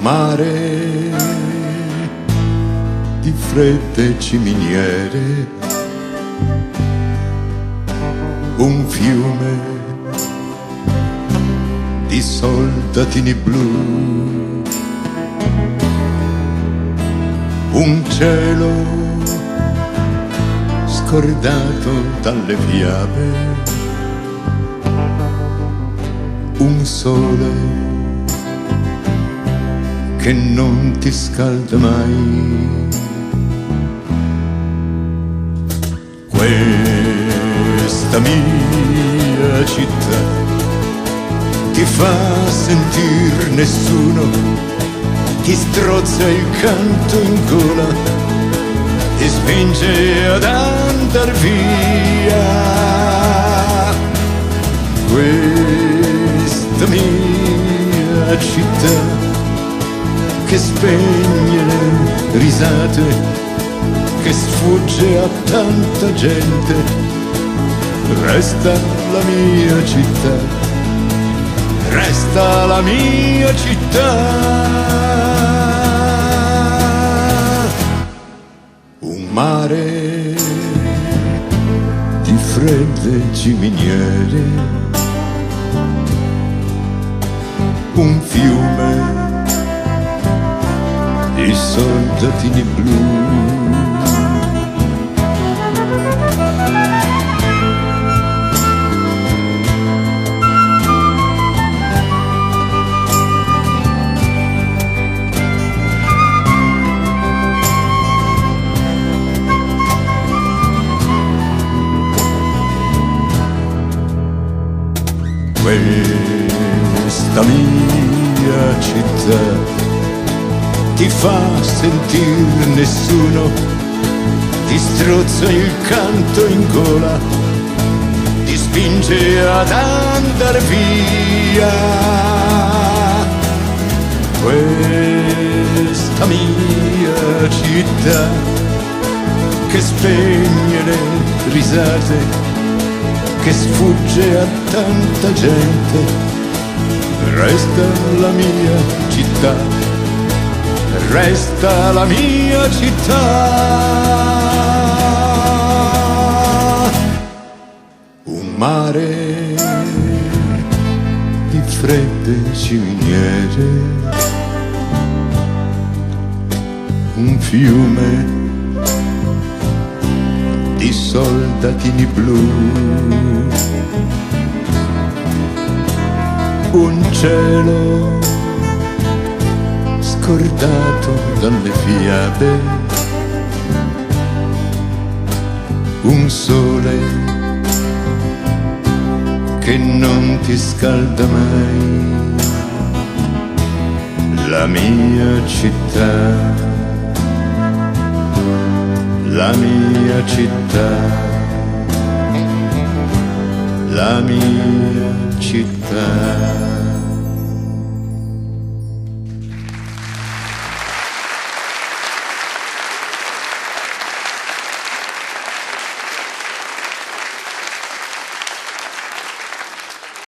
mare di fredde ciminiere, un fiume di soldatini blu, un cielo scordato dalle fiabe, un sole che non ti scalda mai. Questa mia città ti fa sentir nessuno, ti strozza il canto in gola, ti spinge ad andar via. Questa mia città che spegne le risate, che sfugge a tanta gente, resta la mia città, resta la mia città. Un mare di fredde ciminiere, un fiume di soldatini blu, questa mia città ti fa sentir nessuno, ti strozza il canto in gola, ti spinge ad andar via. Questa mia città che spegne le risate, che sfugge a tanta gente, resta la mia città, resta la mia città. Un mare di fredde ciminiere, un fiume di soldatini blu, un cielo scordato dalle fiabe, un sole che non ti scalda mai. La mia città, la mia città, la mia città.